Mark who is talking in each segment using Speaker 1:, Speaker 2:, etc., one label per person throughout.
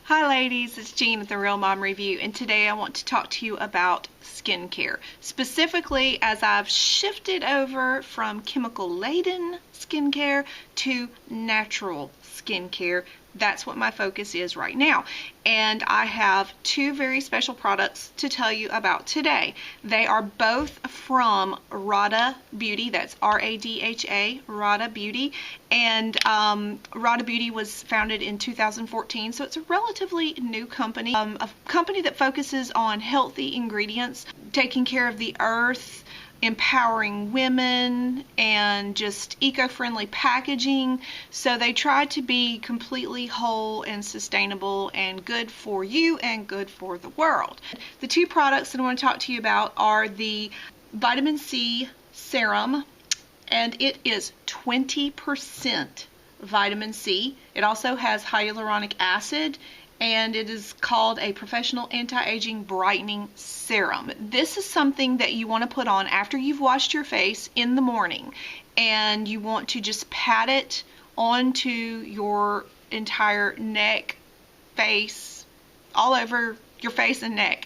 Speaker 1: Hi ladies, it's Jean with the Real Mom Review, and today I want to talk to you about skincare. Specifically, as I've shifted over from chemical-laden skincare to natural skincare. That's what my focus is right now. And I have two very special products to tell you about today. They are both from Rada Beauty. That's R-A-D-H-A, Rada Beauty. And Rada Beauty was founded in 2014, so it's a relatively new company. A company that focuses on healthy ingredients, taking care of the earth, empowering women, and just eco-friendly packaging. So they try to be completely whole and sustainable and good for you and good for the world. The two products that I want to talk to you about are the Vitamin C Serum, and it is 20% vitamin C. It also has hyaluronic acid, and it is called a professional anti-aging brightening serum. This is something that you want to put on after you've washed your face in the morning, and you want to just pat it onto your entire neck, face, all over your face and neck.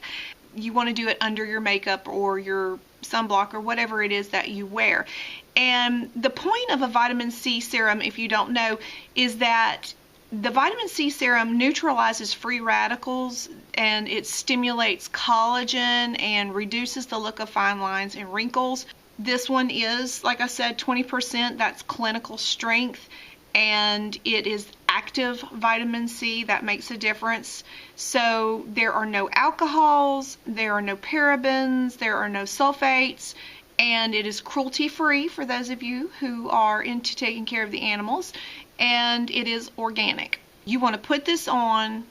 Speaker 1: You want to do it under your makeup or your sunblock or whatever it is that you wear. And the point of a vitamin C serum, if you don't know, is that the vitamin C serum neutralizes free radicals, and it stimulates collagen and reduces the look of fine lines and wrinkles. This one is, like I said, 20%. That's clinical strength, and it is active vitamin C. That makes a difference. So there are no alcohols, there are no parabens, there are no sulfates, and it is cruelty-free for those of you who are into taking care of the animals, and it is organic. You want to put this on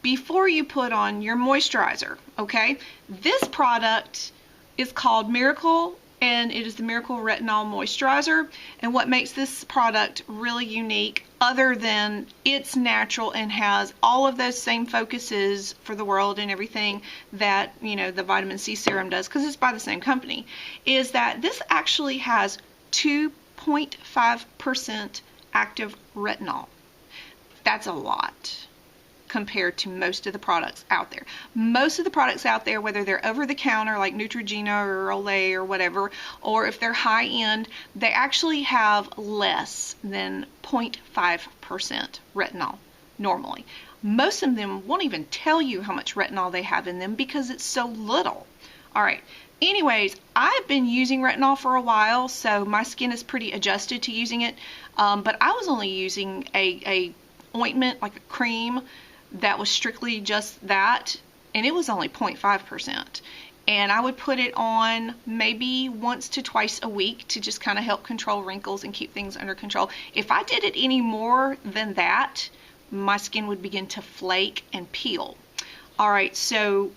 Speaker 1: before you put on your moisturizer, okay? This product is called Miracle, and it is the Miracle Retinol Moisturizer. And what makes this product really unique, other than it's natural and has all of those same focuses for the world and everything that, you know, the vitamin C serum does, because it's by the same company, is that this actually has 2.5% active retinol. That's a lot compared to most of the products out there. Most of the products out there, whether they're over the counter like Neutrogena or Olay or whatever, or if they're high end, they actually have less than 0.5% retinol normally. Most of them won't even tell you how much retinol they have in them because it's so little. Alright, anyways, I've been using retinol for a while, so my skin is pretty adjusted to using it, but I was only using a ointment, like a cream, that was strictly just that, and it was only 0.5%. And I would put it on maybe once to twice a week to just kind of help control wrinkles and keep things under control. If I did it any more than that, my skin would begin to flake and peel. Alright, so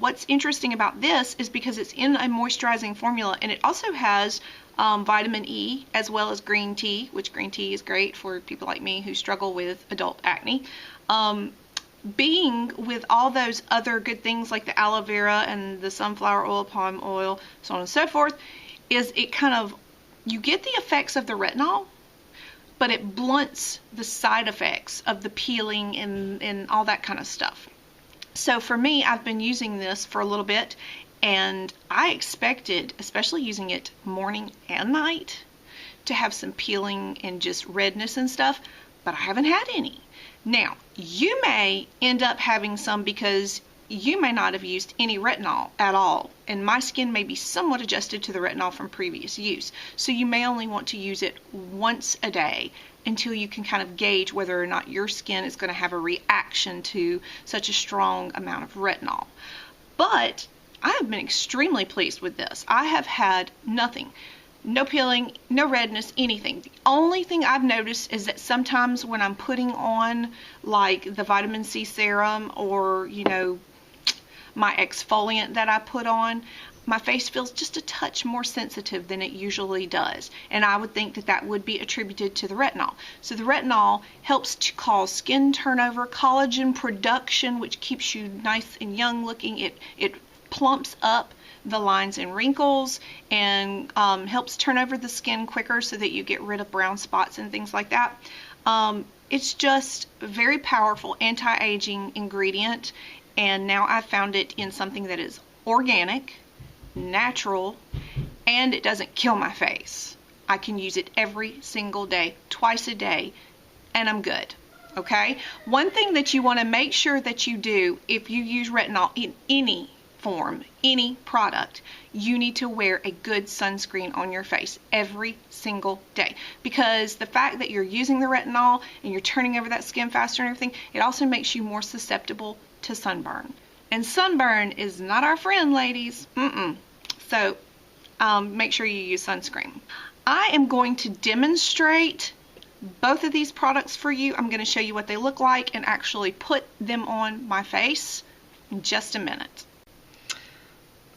Speaker 1: what's interesting about this is because it's in a moisturizing formula, and it also has vitamin E as well as green tea, which green tea is great for people like me who struggle with adult acne. Being with all those other good things like the aloe vera and the sunflower oil, palm oil, so on and so forth, is it kind of, you get the effects of the retinol, but it blunts the side effects of the peeling and all that kind of stuff. So for me, I've been using this for a little bit, and I expected, especially using it morning and night, to have some peeling and just redness and stuff, but I haven't had any. Now, you may end up having some because you may not have used any retinol at all, and my skin may be somewhat adjusted to the retinol from previous use. So you may only want to use it once a day until you can kind of gauge whether or not your skin is going to have a reaction to such a strong amount of retinol. But I have been extremely pleased with this. I have had nothing. No peeling, no redness, anything. The only thing I've noticed is that sometimes when I'm putting on like the vitamin C serum or, you know, my exfoliant that I put on, my face feels just a touch more sensitive than it usually does. And I would think that that would be attributed to the retinol. So the retinol helps to cause skin turnover, collagen production, which keeps you nice and young looking. It plumps up the lines and wrinkles, and helps turn over the skin quicker so that you get rid of brown spots and things like that. It's just a very powerful anti-aging ingredient, and now I've found it in something that is organic, natural, and it doesn't kill my face. I can use it every single day, twice a day, and I'm good. Okay? One thing that you want to make sure that you do if you use retinol in any form, any product, you need to wear a good sunscreen on your face every single day, because the fact that you're using the retinol and you're turning over that skin faster and everything, it also makes you more susceptible to sunburn. And sunburn is not our friend, ladies. So make sure you use sunscreen. I am going to demonstrate both of these products for you. I'm going to show you what they look like and actually put them on my face in just a minute.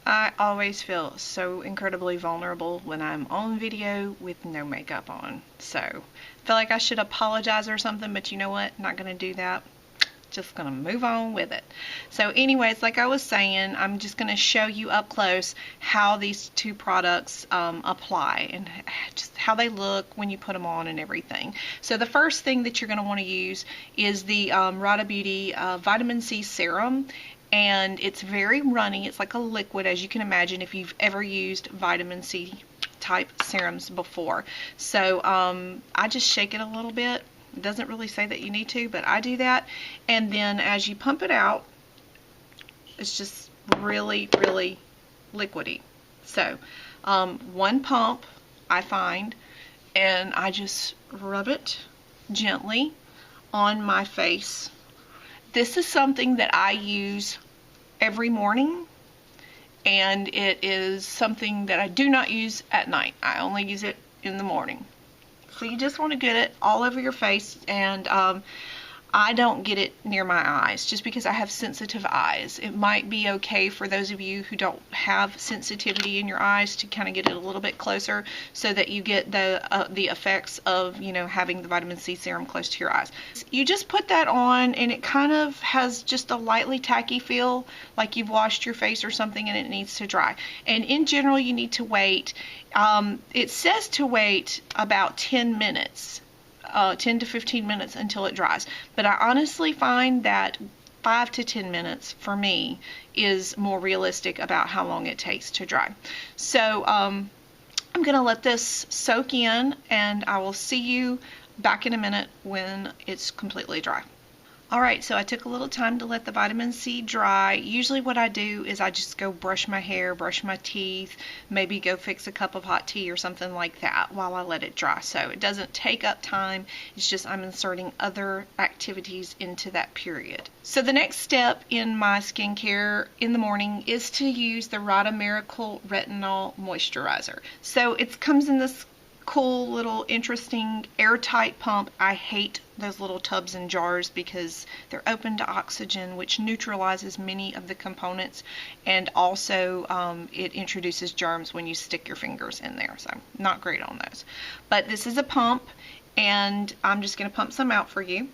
Speaker 1: I always feel so incredibly vulnerable when I'm on video with no makeup on. So I feel like I should apologize or something, but you know what? Not going to do that. Just going to move on with it. So anyways, like I was saying, I'm just going to show you up close how these two products apply and just how they look when you put them on and everything. So the first thing that you're going to want to use is the Rada Beauty Vitamin C Serum. And it's very runny. It's like a liquid, as you can imagine if you've ever used vitamin C type serums before. So I just shake it a little bit. It doesn't really say that you need to, but I do that. And then as you pump it out, it's just really, really liquidy. So one pump, I find, and I just rub it gently on my face. This is something that I use every morning, and it is something that I do not use at night. I only use it in the morning. So you just want to get it all over your face, and I don't get it near my eyes just because I have sensitive eyes. It might be okay for those of you who don't have sensitivity in your eyes to kind of get it a little bit closer so that you get the effects of, you know, having the vitamin C serum close to your eyes. You just put that on, and it kind of has just a lightly tacky feel, like you've washed your face or something and it needs to dry. And in general, you need to wait. It says to wait about 10 minutes. 10 to 15 minutes until it dries. But I honestly find that 5 to 10 minutes for me is more realistic about how long it takes to dry. So I'm going to let this soak in, and I will see you back in a minute when it's completely dry. Alright, so I took a little time to let the vitamin C dry. Usually what I do is I just go brush my hair, brush my teeth, maybe go fix a cup of hot tea or something like that while I let it dry. So it doesn't take up time, it's just I'm inserting other activities into that period. So the next step in my skincare in the morning is to use the Rada Miracle Retinol Moisturizer. So it comes in this cool little interesting airtight pump. I hate those little tubs and jars because they're open to oxygen, which neutralizes many of the components, and also it introduces germs when you stick your fingers in there, so not great on those. But this is a pump, and I'm just going to pump some out for you.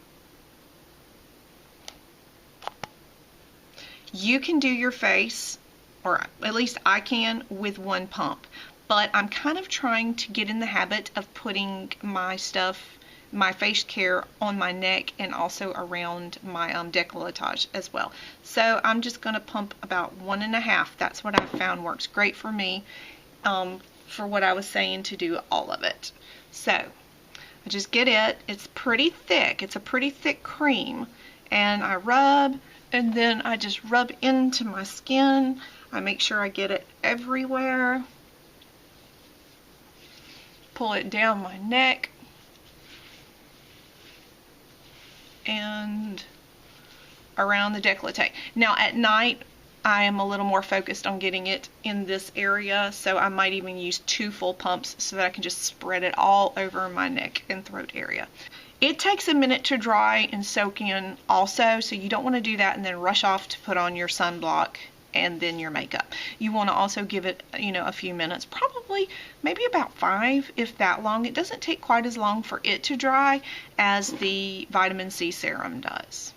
Speaker 1: You can do your face, or at least I can, with one pump. But I'm kind of trying to get in the habit of putting my stuff, my face care, on my neck and also around my décolletage as well. So I'm just going to pump about 1.5. That's what I found works great for me, for what I was saying to do all of it. So I just get it. It's pretty thick. It's a pretty thick cream. And I rub, and then I just rub into my skin. I make sure I get it everywhere. Pull it down my neck and around the décolleté. Now at night I am a little more focused on getting it in this area, so I might even use 2 full pumps so that I can just spread it all over my neck and throat area. It takes a minute to dry and soak in also, so you don't want to do that and then rush off to put on your sunblock and then your makeup. You want to also give it, you know, a few minutes, probably maybe about 5, if that long. It doesn't take quite as long for it to dry as the vitamin C serum does.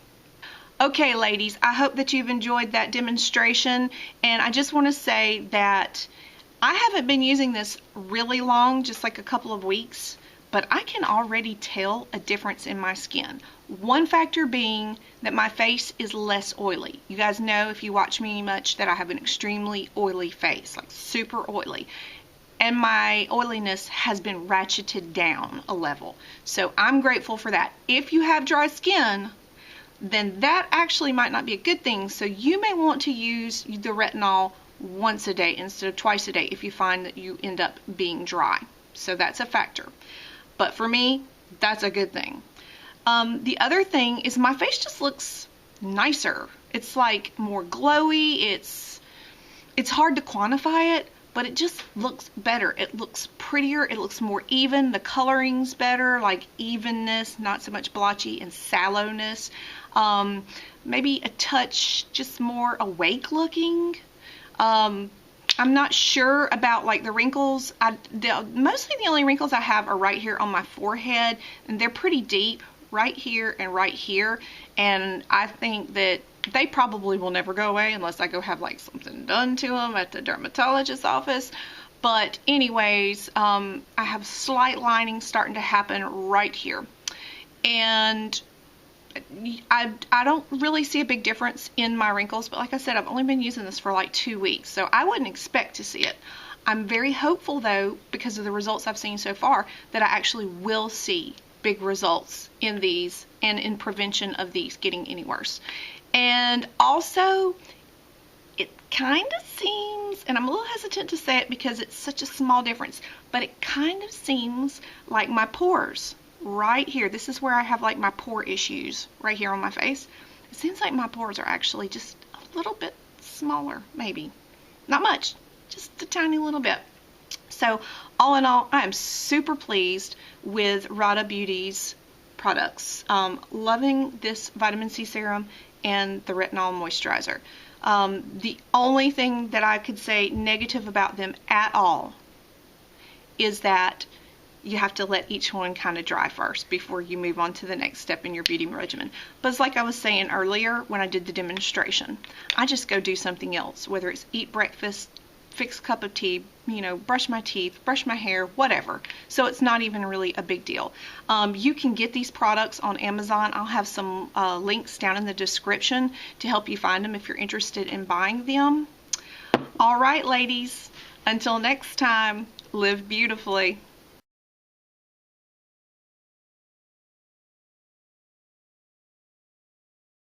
Speaker 1: Okay, ladies, I hope that you've enjoyed that demonstration, and I just want to say that I haven't been using this really long, just like a couple of weeks, but I can already tell a difference in my skin. One factor being that my face is less oily. You guys know, if you watch me much, that I have an extremely oily face, like super oily. And my oiliness has been ratcheted down a level. So I'm grateful for that. If you have dry skin, then that actually might not be a good thing. So you may want to use the retinol once a day instead of twice a day if you find that you end up being dry. So that's a factor. But for me, that's a good thing. The other thing is my face just looks nicer. It's like more glowy. It's hard to quantify it, but it just looks better. It looks prettier. It looks more even. The coloring's better, like evenness, not so much blotchy, and sallowness. Maybe a touch just more awake looking. I'm not sure about like the wrinkles. Mostly the only wrinkles I have are right here on my forehead, and they're pretty deep, right here and right here. And I think that they probably will never go away unless I go have like something done to them at the dermatologist's office. But anyways, I have slight lining starting to happen right here. And I don't really see a big difference in my wrinkles, but like I said, I've only been using this for like 2 weeks, so I wouldn't expect to see it. I'm very hopeful though, because of the results I've seen so far, that I actually will see big results in these and in prevention of these getting any worse. And also, it kind of seems, and I'm a little hesitant to say it because it's such a small difference, but it kind of seems like my pores right here, this is where I have like my pore issues right here on my face. It seems like my pores are actually just a little bit smaller, maybe. Not much, just a tiny little bit. So all in all, I am super pleased with Rada Beauty's products. Loving this vitamin C serum and the retinol moisturizer. The only thing that I could say negative about them at all is that you have to let each one kind of dry first before you move on to the next step in your beauty regimen. But it's like I was saying earlier when I did the demonstration, I just go do something else, whether it's eat breakfast, fix a cup of tea, you know, brush my teeth, brush my hair, whatever. So it's not even really a big deal. You can get these products on Amazon. I'll have some links down in the description to help you find them if you're interested in buying them. All right, ladies, until next time, live beautifully.